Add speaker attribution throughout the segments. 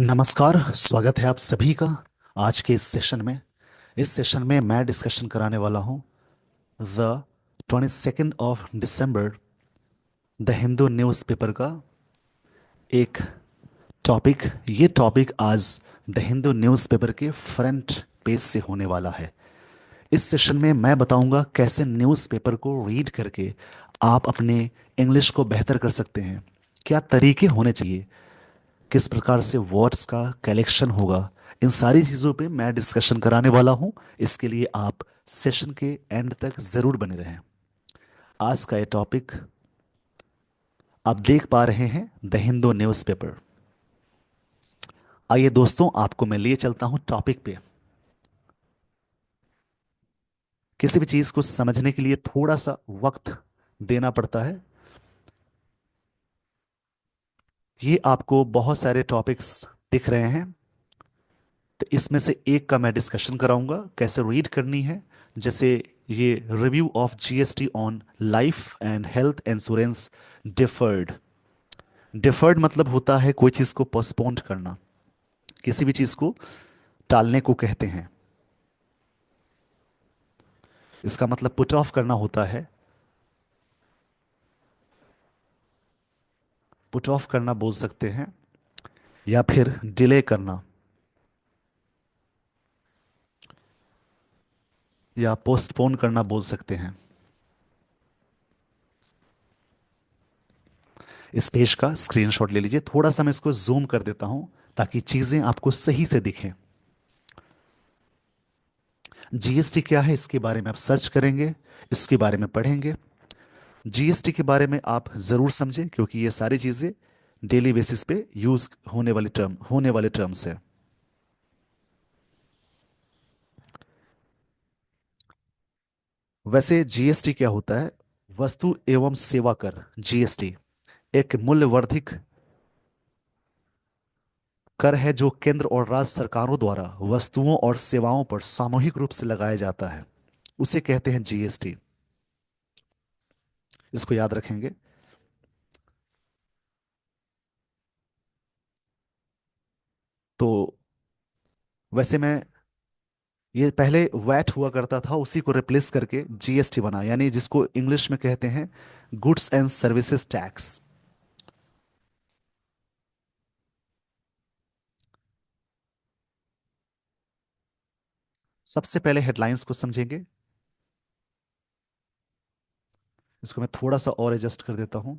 Speaker 1: नमस्कार। स्वागत है आप सभी का आज के इस सेशन में। इस सेशन में मैं डिस्कशन कराने वाला हूँ the 22nd of December the Hindu newspaper का एक टॉपिक। ये टॉपिक आज द हिंदू न्यूज़पेपर के फ्रंट पेज से होने वाला है। इस सेशन में मैं बताऊंगा कैसे न्यूज़पेपर को रीड करके आप अपने इंग्लिश को बेहतर कर सकते हैं, क्या तरीके होने चाहिए, किस प्रकार से वर्ड्स का कलेक्शन होगा। इन सारी चीज़ों पे मैं डिस्कशन कराने वाला हूं। इसके लिए आप सेशन के एंड तक ज़रूर बने रहें। आज का ये टॉपिक आप देख पा रहे हैं, द हिंदू न्यूज़पेपर। आइए दोस्तों, आपको मैं लिए चलता हूं टॉपिक पे। किसी भी चीज़ को समझने के लिए थोड़ा सा वक्त देना पड़ता है। ये आपको बहुत सारे टॉपिक्स दिख रहे हैं, तो इसमें से एक का मैं डिस्कशन कराऊंगा कैसे रीड करनी है। जैसे ये review of GST on life and health insurance deferred. Deferred मतलब होता है कोई चीज़ को पोस्टपोन करना, किसी भी चीज़ को टालने को कहते हैं। इसका मतलब पुट ऑफ करना होता है। पुट ऑफ करना बोल सकते हैं, या फिर डिले करना, या पोस्टपोन करना बोल सकते हैं। इस पेज का स्क्रीनशॉट ले लीजिए। थोड़ा सा मैं इसको जूम कर देता हूं ताकि चीज़ें आपको सही से दिखें। जीएसटी क्या है इसके बारे में आप सर्च करेंगे, इसके बारे में पढ़ेंगे। जीएसटी के बारे में आप ज़रूर समझें, क्योंकि ये सारी चीज़ें डेली बेसिस पे यूज होने वाले टर्म्स है। वैसे जीएसटी क्या होता है? वस्तु एवं सेवा कर, जीएसटी एक मूल्यवर्धित कर है जो केंद्र और राज्य सरकारों द्वारा वस्तुओं और सेवाओं पर सामूहिक रूप से लगाया जाता है, उसे कहते हैं जीएसटी। इसको याद रखेंगे। तो वैसे मैं, ये पहले वैट हुआ करता था, उसी को रिप्लेस करके जीएसटी बना, यानी जिसको इंग्लिश में कहते हैं गुड्स एंड सर्विसेज टैक्स। सबसे पहले हेडलाइंस को समझेंगे। इसको मैं थोड़ा सा और एडजस्ट कर देता हूं।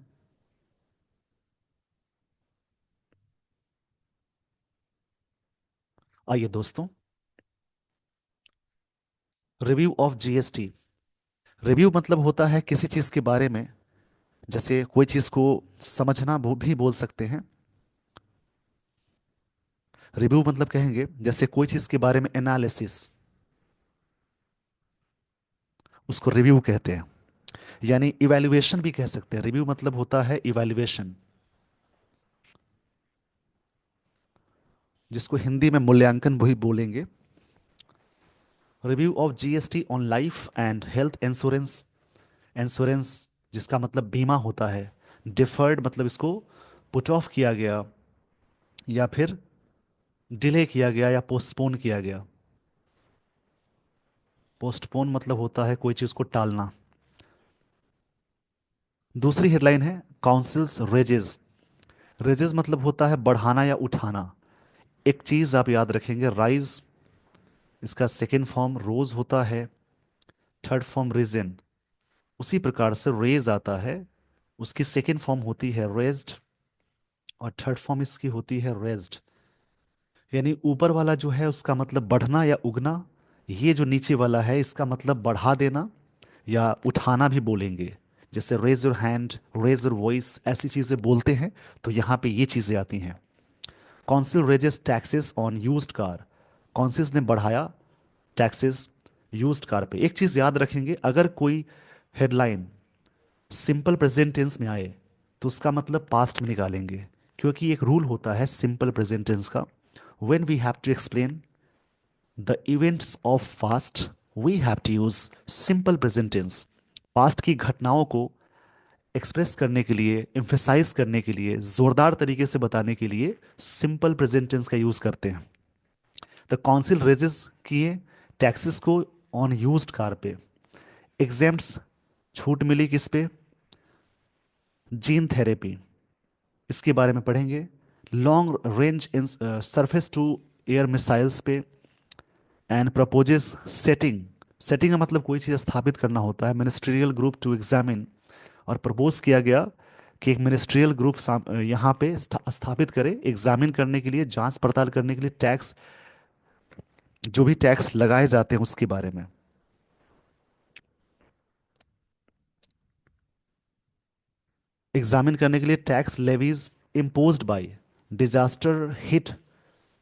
Speaker 1: आइए दोस्तों, रिव्यू ऑफ जीएसटी। रिव्यू मतलब होता है किसी चीज के बारे में, जैसे कोई चीज को समझना भी बोल सकते हैं। रिव्यू मतलब कहेंगे जैसे कोई चीज के बारे में एनालिसिस, उसको रिव्यू कहते हैं। यानी इवैल्यूएशन भी कह सकते हैं। रिव्यू मतलब होता है इवैल्यूएशन, जिसको हिंदी में मूल्यांकन भी बोलेंगे। Review of GST on life and health insurance. Insurance जिसका मतलब बीमा होता है। डिफर्ड मतलब इसको पुट ऑफ किया गया, या फिर डिले किया गया, या पोस्टपोन किया गया। पोस्टपोन मतलब होता है कोई चीज को टालना। दूसरी हेडलाइन है काउंसिल्स रेजेस। रेजेस मतलब होता है बढ़ाना या उठाना। एक चीज आप याद रखेंगे, राइज, इसका सेकेंड फॉर्म रोज होता है, थर्ड फॉर्म रीजन। उसी प्रकार से रेज आता है, उसकी सेकेंड फॉर्म होती है रेज्ड, और थर्ड फॉर्म इसकी होती है रेज्ड। यानी ऊपर वाला जो है उसका मतलब बढ़ना या उगना, ये जो नीचे वाला है इसका मतलब बढ़ा देना या उठाना भी बोलेंगे। जैसे raise your hand, raise your voice, ऐसी चीजें बोलते हैं, तो यहाँ पे ये चीजें आती हैं। Council raises taxes on used car. Council ने बढ़ाया टैक्सेस यूज्ड कार पे। एक चीज याद रखेंगे, अगर कोई हेडलाइन सिंपल प्रेजेंट टेंस में आए तो उसका मतलब पास्ट में निकालेंगे, क्योंकि एक रूल होता है सिंपल प्रेजेंट टेंस का। When we have to explain the events of past, we have to use simple present tense. Past की घटनाओं को एक्सप्रेस करने के लिए, एम्फेसाइज करने के लिए, जोरदार तरीके से बताने के लिए सिंपल प्रेजेंट टेंस का यूज करते हैं। द काउंसिल रेजेस किए टैक्सेस को ऑन यूज्ड कार पे। एग्जाम्स, छूट मिली किस पे? जीन थेरेपी, इसके बारे में पढ़ेंगे। Long range in surface to air missiles पे। एंड प्रपोजेस सेटिंग, सेटिंग का मतलब कोई चीज़ स्थापित करना होता है। मिनिस्ट्रियल ग्रुप टू एग्जामिन, और प्रपोज किया गया कि एक मिनिस्ट्रियल ग्रुप यहाँ पे स्थापित करे एग्जामिन करने के लिए, जांच पड़ताल करने के लिए टैक्स, जो भी टैक्स लगाए जाते हैं उसके बारे में। एग्जामिन करने के लिए tax levies imposed by disaster hit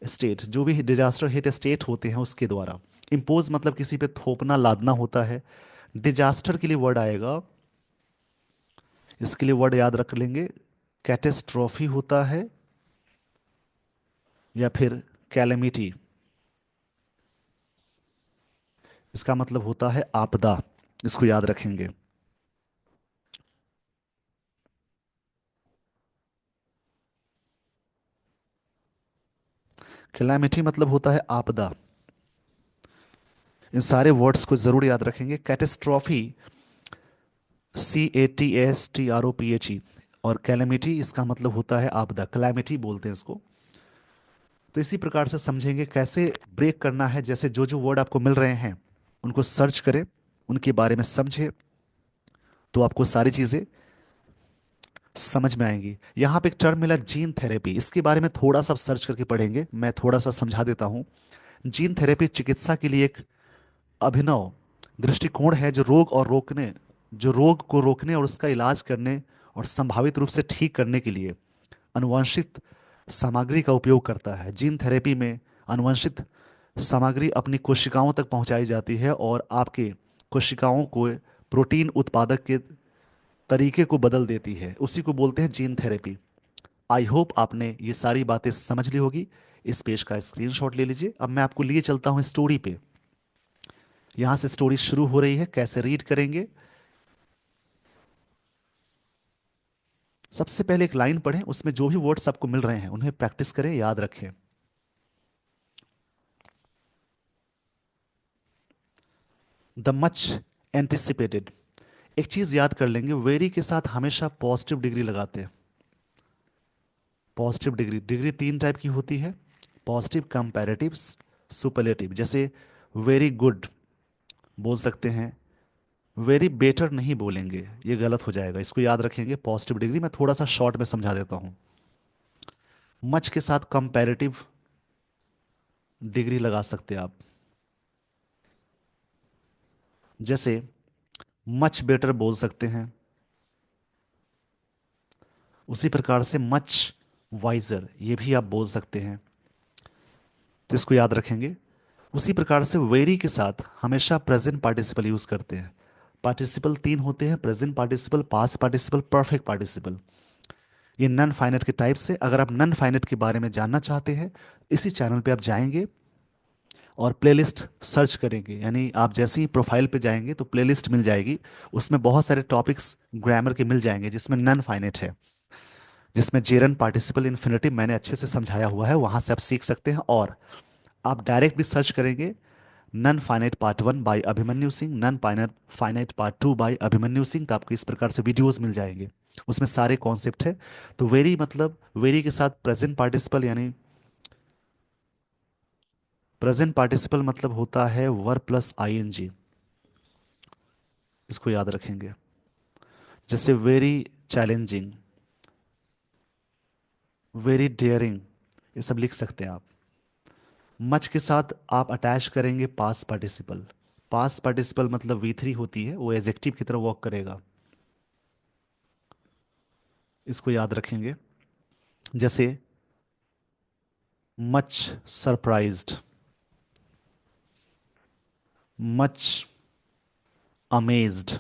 Speaker 1: state, जो भी डिजास्टर हिट स्टेट होते हैं उसके द्वारा। इम्पोज मतलब किसी पे थोपना लादना होता है। डिजास्टर के लिए वर्ड आएगा, इसके लिए वर्ड याद रख लेंगे, कैटेस्ट्रॉफी होता है या फिर कैलेमिटी, इसका मतलब होता है आपदा, इसको याद रखेंगे। कैलेमिटी मतलब होता है आपदा। इन सारे वर्ड्स को जरूर याद रखेंगे। कैटेस्ट्रॉफी, CATSTROPHE, और कैलेमिटी इसका मतलब होता है आपदा, कैलेमिटी बोलते हैं इसको। तो इसी प्रकार से समझेंगे कैसे ब्रेक करना है। जैसे जो जो वर्ड आपको मिल रहे हैं उनको सर्च करें, उनके बारे में समझे, तो आपको सारी चीजें समझ में आएंगी। यहाँ पे एक टर्म मिला जीन थेरेपी, इसके बारे में थोड़ा सा सर्च करके पढ़ेंगे, मैं थोड़ा सा समझा देता हूँ। जीन थेरेपी चिकित्सा के लिए एक अभिनव दृष्टिकोण है, जो रोग को रोकने और उसका इलाज करने और संभावित रूप से ठीक करने के लिए अनुवांशित सामग्री का उपयोग करता है। जीन थेरेपी में अनुवांशित सामग्री अपनी कोशिकाओं तक पहुंचाई जाती है और आपके कोशिकाओं को प्रोटीन उत्पादक के तरीके को बदल देती है, उसी को बोलते हैं जीन थेरेपी। आई होप आपने ये सारी बातें समझ ली होगी। इस पेज का स्क्रीनशॉट ले लीजिए। अब मैं आपको लिए चलता हूँ स्टोरी पे। यहाँ से स्टोरी शुरू हो रही है, कैसे रीड करेंगे? सबसे पहले एक लाइन पढ़ें, उसमें जो भी वर्ड्स आपको मिल रहे हैं उन्हें प्रैक्टिस करें, याद रखें। द मच एंटिसिपेटेड, एक चीज याद कर लेंगे, वेरी के साथ हमेशा पॉजिटिव डिग्री लगाते हैं। पॉजिटिव डिग्री, डिग्री तीन टाइप की होती है, पॉजिटिव, कंपैरेटिव, सुपरलेटिव। जैसे वेरी गुड बोल सकते हैं, वेरी बेटर नहीं बोलेंगे, ये गलत हो जाएगा, इसको याद रखेंगे। पॉजिटिव डिग्री मैं थोड़ा सा शॉर्ट में समझा देता हूँ। मच के साथ कंपैरेटिव डिग्री लगा सकते हैं आप। जैसे मच बेटर बोल सकते हैं, उसी प्रकार से मच वाइजर ये भी आप बोल सकते हैं, तो इसको याद रखेंगे। उसी प्रकार से वेरी के साथ हमेशा प्रेजेंट पार्टिसिपल यूज करते हैं। पार्टिसिपल तीन होते हैं, present participle, past participle, perfect participle. ये नन फाइनेट के टाइप से, अगर आप नन फाइनेट के बारे में जानना चाहते हैं, इसी चैनल पे आप जाएंगे और प्लेलिस्ट सर्च करेंगे, यानी आप जैसे ही प्रोफाइल पे जाएंगे तो प्लेलिस्ट मिल जाएगी, उसमें बहुत सारे टॉपिक्स ग्रामर के मिल जाएंगे जिसमें नन फाइनेट है, जिसमें जेरन पार्टिसिपल इन्फिनिटिव मैंने अच्छे से समझाया हुआ है, वहां से आप सीख सकते हैं। और आप डायरेक्ट भी सर्च करेंगे, non finite part 1 by Abhimanyu Singh, non finite finite part 2 by Abhimanyu Singh, तो आपको इस प्रकार से वीडियोस मिल जाएंगे, उसमें सारे कॉन्सेप्ट है। तो वेरी मतलब वेरी के साथ प्रेजेंट पार्टिसिपल, यानी प्रेजेंट पार्टिसिपल मतलब होता है वर प्लस आईएनजी, इसको याद रखेंगे। जैसे वेरी चैलेंजिंग, वेरी डेयरिंग, ये सब लिख सकते हैं आप। मच के साथ आप अटैच करेंगे पास पार्टिसिपल। पास पार्टिसिपल मतलब V3 होती है, वो एजेक्टिव की तरह वर्क करेगा, इसको याद रखेंगे। जैसे मच सरप्राइज्ड, मच अमेज्ड,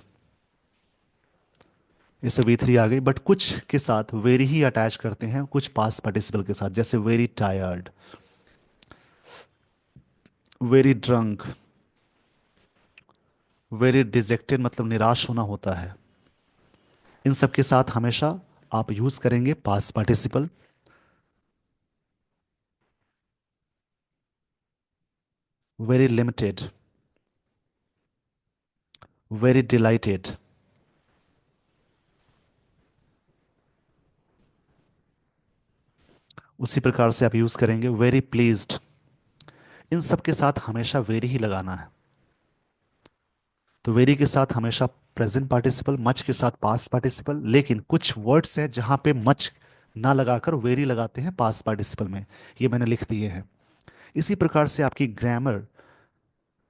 Speaker 1: ये सब V3 आ गई। बट कुछ के साथ वेरी ही अटैच करते हैं, कुछ पास पार्टिसिपल के साथ, जैसे very tired, very drunk, very dejected मतलब निराश होना होता है, इन सब के साथ हमेशा आप यूज करेंगे past participle. Very limited, very dilated, उसी प्रकार से आप यूज करेंगे वेरी प्लीज्ड। इन सब के साथ हमेशा वेरी ही लगाना है। तो वेरी के साथ हमेशा प्रेजेंट पार्टिसिपल, मच के साथ पास्ट पार्टिसिपल, लेकिन कुछ वर्ड्स हैं जहां पे मच ना लगाकर वेरी लगाते हैं पास्ट पार्टिसिपल में। ये मैंने लिख दिए हैं। इसी प्रकार से आपकी ग्रामर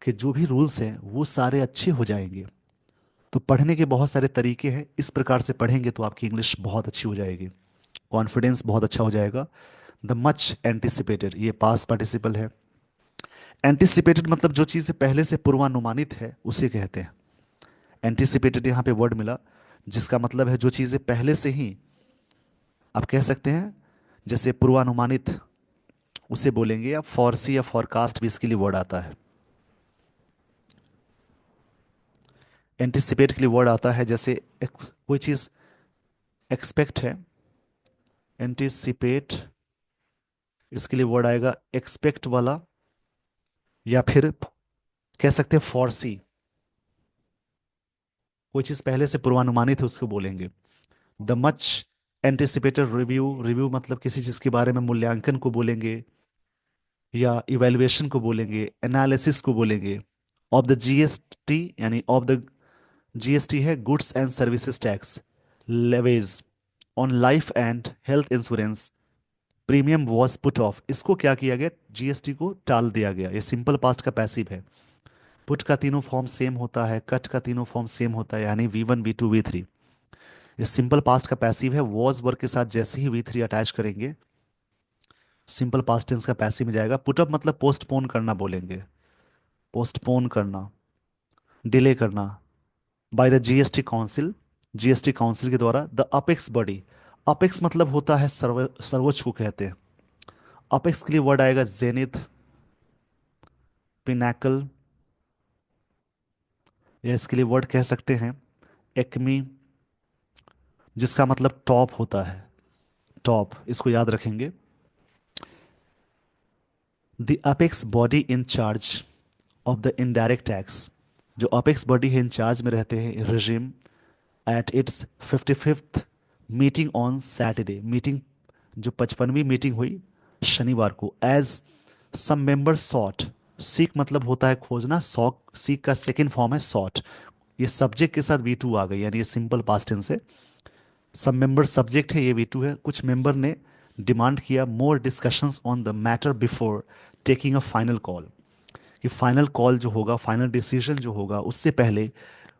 Speaker 1: के जो भी रूल्स हैं वो सारे अच्छे हो जाएंगे। तो पढ़ने के बहुत सारे तरीके हैं, इस प्रकार से पढ़ेंगे तो आपकी इंग्लिश बहुत अच्छी हो जाएगी, कॉन्फिडेंस बहुत अच्छा हो जाएगा। द मच एंटिसिपेटेड, ये पास्ट पार्टिसिपल है। एंटिसिपेटेड मतलब जो चीज़ें पहले से पूर्वानुमानित है उसे कहते हैं। एंटिसिपेटेड यहाँ पे वर्ड मिला, जिसका मतलब है जो चीज़ें पहले से ही आप कह सकते हैं, जैसे पूर्वानुमानित उसे बोलेंगे, या फॉरसी या फॉरकास्ट भी इसके लिए वर्ड आता है। एंटिसिपेट के लिए वर्ड आता है, जैसे कोई चीज़ एक्सपेक्ट है, एंटिसिपेट, इसके लिए वर्ड आएगा एक्सपेक्ट वाला, या फिर कह सकते हैं फॉरसी। कोई चीज़ पहले से पूर्वानुमानित है उसको बोलेंगे। The much anticipated review, review मतलब किसी चीज़ के बारे में मूल्यांकन को बोलेंगे, या इवेल्युएशन को बोलेंगे, एनालिसिस को बोलेंगे। ऑफ द जीएसटी, यानी ऑफ द जीएसटी है goods and services tax, levies on life and health insurance, premium was put off, इसको क्या किया गया, जीएसटी को टाल दिया गया। ये सिंपल पास्ट का पैसिव है। पुट का तीनों फॉर्म सेम होता है, कट का तीनों फॉर्म सेम होता है, यानी V1 V2 V3। ये सिंपल पास्ट का पैसिव है। वॉज वर्ग के साथ जैसे ही V3 अटैच करेंगे, सिंपल पास्ट टेंस का पैसिव में जाएगा। पुट अप मतलब पोस्टपोन करना बोलेंगे, पोस्टपोन करना, डिले करना, by the GST council, GST council के द्वारा। द अपेक्स बॉडी, अपेक्स मतलब होता है सर्वोच्च को कहते हैं। अपेक्स के लिए वर्ड आएगा जेनिथ, पिनाकल, या इसके लिए वर्ड कह सकते हैं एक्मी, जिसका मतलब टॉप होता है, टॉप, इसको याद रखेंगे। The apex body in charge of the indirect tax, जो अपेक्स बॉडी है इंचार्ज में रहते हैं regime, at its 55th meeting on Saturday, meeting जो 55वीं मीटिंग हुई शनिवार को। एज सम मेंबर सॉट, सीक मतलब होता है खोजना, सॉक सीक का सेकेंड फॉर्म है सॉट। ये सब्जेक्ट के साथ V2 आ गई, यानी ये सिंपल पास्ट टेंस है। सब मेंबर सब्जेक्ट है, ये V2 है। कुछ मेंबर ने डिमांड किया more discussions on the matter before taking a final call, कि फाइनल कॉल जो होगा, फाइनल डिसीजन जो होगा, उससे पहले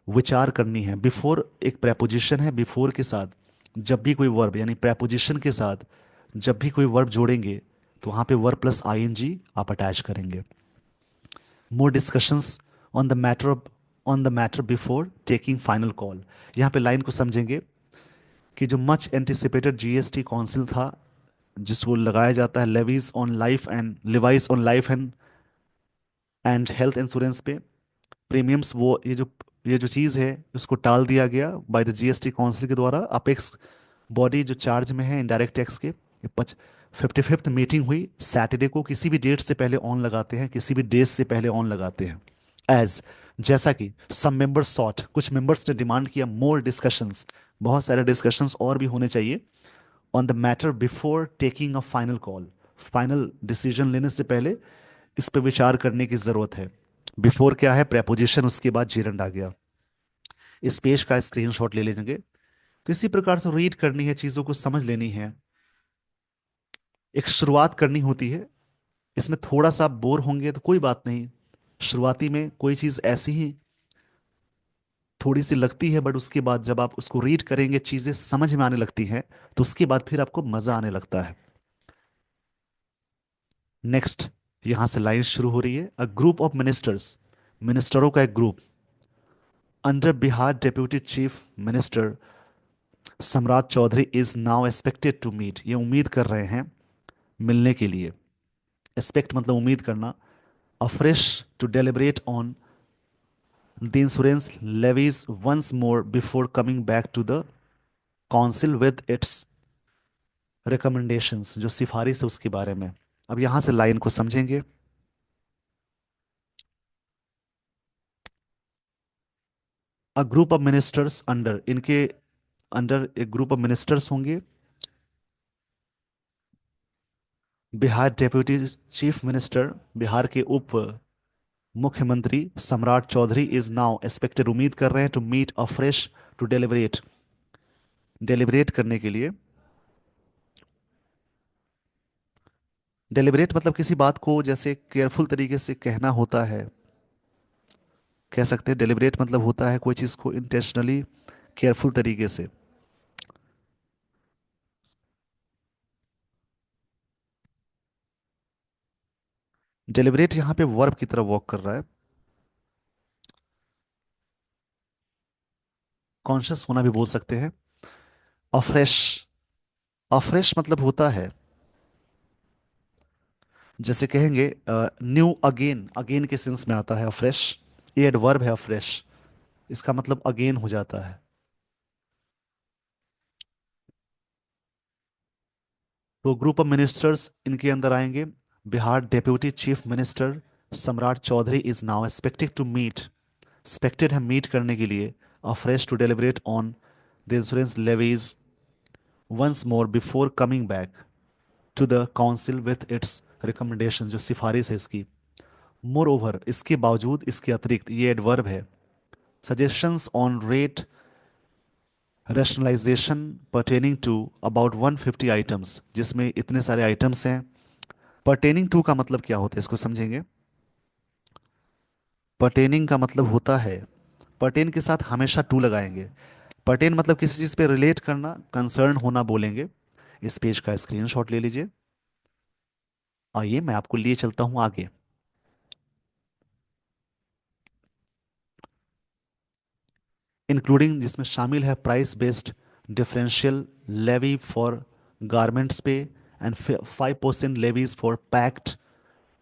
Speaker 1: विचार करनी है। बिफोर एक प्रेपोजिशन है, बिफोर के साथ जब भी कोई वर्ब, यानी प्रेपोजिशन के साथ जब भी कोई वर्ब जोड़ेंगे तो वहां पे वर्ब प्लस आईएनजी आप अटैच करेंगे। More discussions on the matter, on the matter before taking final call. यहाँ पे लाइन को समझेंगे कि जो मच एंटिसिपेटेड जीएसटी काउंसिल था, जिसको लगाया जाता है levies on life and Levi's on life and health insurance पे, प्रीमियम्स, वो ये जो चीज़ है उसको टाल दिया गया बाय द जीएसटी काउंसिल के द्वारा। अपेक्स बॉडी जो चार्ज में है इनडायरेक्ट टैक्स के, ये 55th मीटिंग हुई सैटरडे को। किसी भी डेट से पहले ऑन लगाते हैं, किसी भी डेज से पहले ऑन लगाते हैं। एज, जैसा कि सम मेंबर्स सॉट, कुछ मेंबर्स ने डिमांड किया मोर डिस्कशंस, बहुत सारे डिस्कशंस और भी होने चाहिए, on the matter before taking a final call, final decision लेने से पहले इस पर विचार करने की जरूरत है। बिफोर क्या है, प्रेपोजिशन, उसके बाद जीरंड आ गया। इस पेज का स्क्रीनशॉट ले लेंगे। तो इसी प्रकार से रीड करनी है, चीज़ों को समझ लेनी है, एक शुरुआत करनी होती है। इसमें थोड़ा सा बोर होंगे तो कोई बात नहीं, शुरुआती में कोई चीज़ ऐसी ही थोड़ी सी लगती है, बट उसके बाद जब आप उसको रीड करेंगे, चीज़ें समझ में आने लगती हैं, तो उसके बाद फिर आपको मज़ा आने लगता है। नेक्स्ट, यहां से लाइन शुरू हो रही है। अ ग्रुप ऑफ मिनिस्टर्स, मिनिस्टरों का एक ग्रुप, under Bihar deputy chief minister Samrat Chaudhary is now expected to meet, ये उम्मीद कर रहे हैं मिलने के लिए। एक्सपेक्ट मतलब उम्मीद करना। Afresh to deliberate on the insurance levies once more before coming back to the council with its recommendations, जो सिफारिश है उसके बारे में। अब यहां से लाइन को समझेंगे। अ ग्रुप ऑफ मिनिस्टर्स अंडर, इनके अंडर एक ग्रुप ऑफ मिनिस्टर्स होंगे। Bihar deputy chief minister, Bihar के उप मुख्यमंत्री सम्राट चौधरी इज नाउ एक्सपेक्टेड, उम्मीद कर रहे हैं, to meet afresh, to deliberate, deliberate करने के लिए। डेलिब्रेट मतलब किसी बात को जैसे केयरफुल तरीके से कहना होता है, कह सकते हैं। डेलिब्रेट मतलब होता है कोई चीज़ को इंटेंशनली केयरफुल तरीके से। डेलिब्रेट यहाँ पे वर्ब की तरह वॉक कर रहा है। कॉन्शियस होना भी बोल सकते हैं। अफ्रेश, अफ्रेश मतलब होता है, जैसे कहेंगे न्यू अगेन, अगेन के सेंस में आता है अफ्रेश। ये एडवर्ब है अफ्रेश, इसका मतलब अगेन हो जाता है। तो ग्रुप ऑफ मिनिस्टर्स इनके अंदर आएंगे। Bihar deputy chief minister Samrat Chaudhary is now expected to meet, expected है मीट करने के लिए, afresh to deliberate on the insurance levies once more before coming back to the council with its recommendation, जो सिफारिश है इसकी। मोर ओवर, इसके बावजूद, इसके अतिरिक्त, ये एडवर्ब है। Suggestions on rate rationalisation pertaining to about 150 items, जिसमें इतने सारे आइटम्स हैं। पर्टेनिंग टू का मतलब क्या होता है, इसको समझेंगे। पर्टेनिंग का मतलब होता है, पर्टेन के साथ हमेशा टू लगाएंगे। पर्टेन मतलब किसी चीज़ पे रिलेट करना, कंसर्न होना बोलेंगे। इस पेज का स्क्रीनशॉट ले लीजिए। आइए मैं आपको लिए चलता हूं आगे। इंक्लूडिंग, जिसमें शामिल है price based differential levy for garments पे, and 5% levies for packed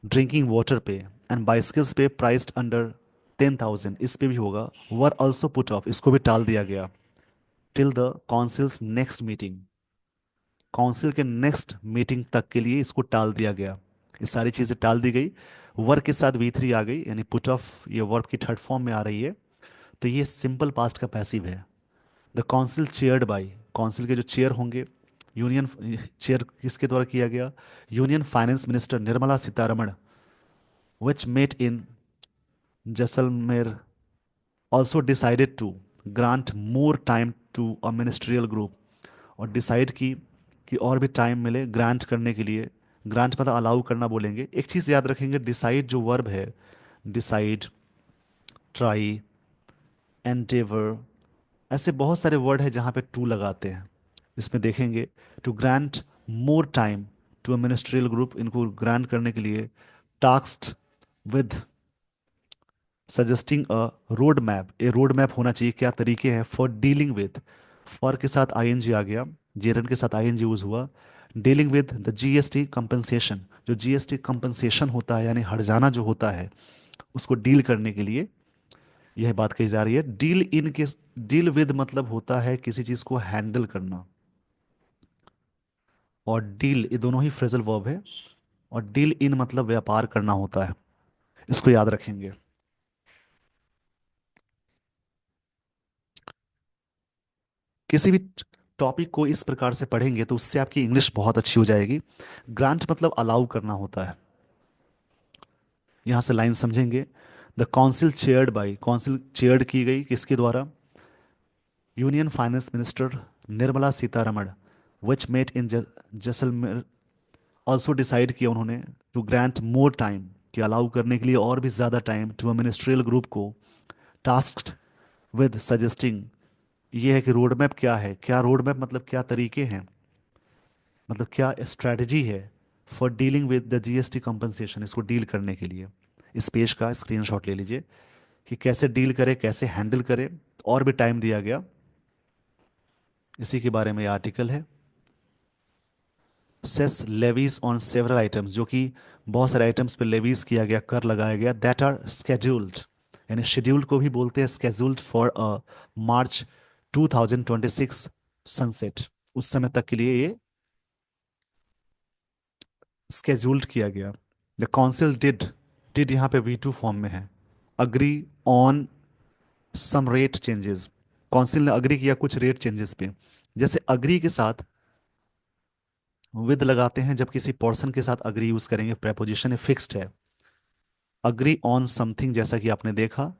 Speaker 1: drinking water पे, एंड बाइसिकल्स पे प्राइस्ड अंडर 10,000, इस पे भी होगा। वर ऑल्सो पुट ऑफ, इसको भी टाल दिया गया। Till the councils next meeting, council के नेक्स्ट मीटिंग तक के लिए इसको टाल दिया गया। ये सारी चीज़ें टाल दी गई। वर्क के साथ V3 आ गई, यानी पुट ऑफ ये वर्ब की थर्ड फॉर्म में आ रही है। तो ये सिंपल पास्ट का पैसिव है। The council chaired by, council के जो चेयर होंगे, यूनियन चेयर किसके द्वारा किया गया, union finance minister Nirmala Sitharaman, which met in Jaisalmer, also decided to grant more time to a ministerial group, और डिसाइड की कि और भी टाइम मिले ग्रांट करने के लिए। ग्रांट मतलब अलाउ करना बोलेंगे। एक चीज़ याद रखेंगे, डिसाइड जो वर्ब है, डिसाइड, ट्राई, एंडेवर, ऐसे बहुत सारे वर्ड है जहाँ पे टू लगाते हैं। इसमें देखेंगे, to grant more time to a ministerial group, इनको ग्रांट करने के लिए। Tasked with suggesting a road map, a road map होना चाहिए, क्या तरीके हैं, फॉर डीलिंग विद, फॉर के साथ आईएनजी आ गया, जेरन के साथ आईएनजी यूज हुआ। Dealing with the GST compensation, जो जीएसटी कंपनसेशन होता है यानी हर्जाना जो होता है, उसको डील करने के लिए यह बात कही जा रही है। डील इन के, डील विद मतलब होता है किसी चीज को हैंडल करना, और डील, ये दोनों ही फ्रेजल वर्ब है। और डील इन मतलब व्यापार करना होता है, इसको याद रखेंगे। किसी भी टॉपिक को इस प्रकार से पढ़ेंगे तो उससे आपकी इंग्लिश बहुत अच्छी हो जाएगी। ग्रांट मतलब अलाउ करना होता है। यहां से लाइन समझेंगे। The council chaired by, council chaired की गई किसके द्वारा, union finance minister Nirmala Sitharaman, which met in Jaisalmer, also decide किया उन्होंने, टू ग्रांट मोर टाइम, कि अलाउ करने के लिए और भी ज़्यादा time, to a ministerial group को। टास्क्ड विद सजेस्टिंग, ये है कि रोड मैप क्या है, क्या रोड मैप मतलब क्या तरीके हैं, मतलब क्या स्ट्रैटेजी है, for dealing with the GST compensation, इसको डील करने के लिए। इस पेज का स्क्रीनशॉट ले लीजिए कि कैसे डील करे, कैसे हैंडल करे, और भी टाइम दिया गया। इसी के बारे में ये आर्टिकल है। Cess levies on several items, जो कि बहुत सारे आइटम्स पे लेवीज किया गया, कर लगाया गया, दैट आर स्केड्यूल्ड, यानी शेड्यूल्ड को भी बोलते हैं scheduled for a March 2026 sunset, उस समय तक के लिए ये स्केड्यूल्ड किया गया। द काउंसिल डिड, डिड यहाँ पे V2 फॉर्म में है, agree on some rate changes. Council ने अग्री किया कुछ रेट चेंजेस पे। जैसे अग्री के साथ विद लगाते हैं जब किसी पर्सन के साथ अग्री यूज करेंगे, प्रेपोजिशन है, फिक्स्ड है। अग्री ऑन समथिंग जैसा कि आपने देखा,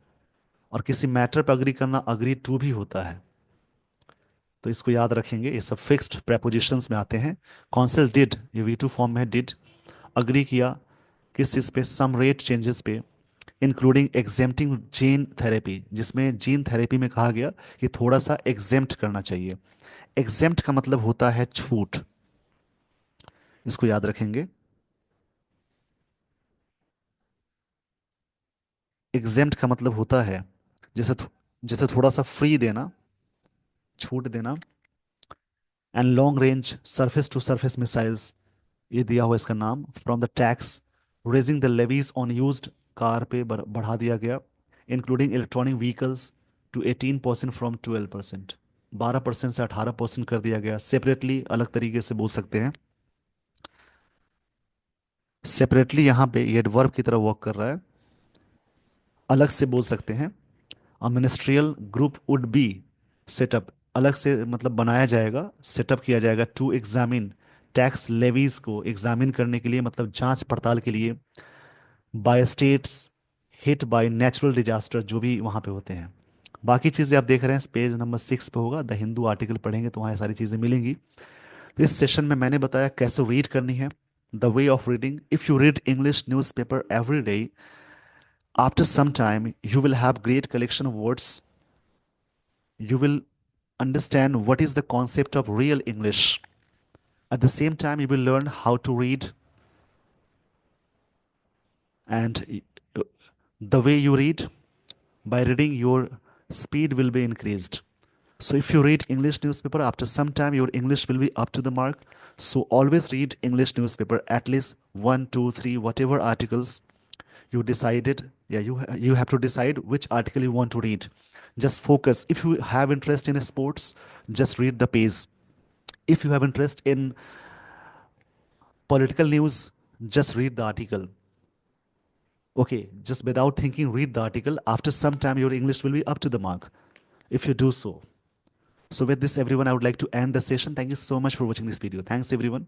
Speaker 1: और किसी मैटर पर अग्री करना अग्री टू भी होता है। तो इसको याद रखेंगे, ये सब फिक्स्ड प्रेपोजिशंस में आते हैं। काउंसिल डिड, ये V2 फॉर्म में है, डिड, अग्री किया किस चीज़ पे, सम रेट चेंजेस पे, इंक्लूडिंग एग्जेम्प्टिंग जीन थेरेपी, जिसमें जीन थेरेपी में कहा गया कि थोड़ा सा एग्जेम्प्ट करना चाहिए। एग्जेम्प्ट का मतलब होता है छूट, इसको याद रखेंगे। एग्जेम्प्ट का मतलब होता है जैसे जैसे थोड़ा सा फ्री देना, छूट देना। And long range surface to surface missiles, ये दिया हुआ इसका नाम, from the tax raising the levies on used car पे बढ़ा दिया गया, इंक्लूडिंग इलेक्ट्रॉनिक व्हीकल्स टू 18% फ्रॉम 12%, 12% से 18% कर दिया गया। सेपरेटली अलग तरीके से बोल सकते हैं, सेपरेटली यहाँ पे ये एडवर्ब की तरह वर्क कर रहा है, अलग से बोल सकते हैं। A ministerial group would be set up, अलग से मतलब बनाया जाएगा, सेटअप किया जाएगा, टू एग्जामिन टैक्स लेवीज को एग्जामिन करने के लिए, मतलब जांच पड़ताल के लिए, by states hit by natural disaster, जो भी वहाँ पे होते हैं। बाकी चीज़ें आप देख रहे हैं पेज नंबर 6 पे होगा, द हिंदू आर्टिकल पढ़ेंगे तो वहाँ ये सारी चीज़ें मिलेंगी। तो इस सेशन में मैंने बताया कैसे रीड करनी है, the way of reading. If you read English newspaper every day, after some time you will have great collection of words, you will understand what is the concept of real English. At the same time, you will learn how to read, and the way you read, by reading, your speed will be increased. So, if you read English newspaper, after some time, your English will be up to the mark. So, always read English newspaper at least one, two, three, whatever articles you decided. Yeah, you have to decide which article you want to read. Just focus. If you have interest in sports, just read the page. If you have interest in political news, just read the article. Okay, just without thinking, read the article. After some time, your English will be up to the mark if you do so. So, with this, everyone, I would like to end the session. Thank you so much for watching this video. Thanks, everyone.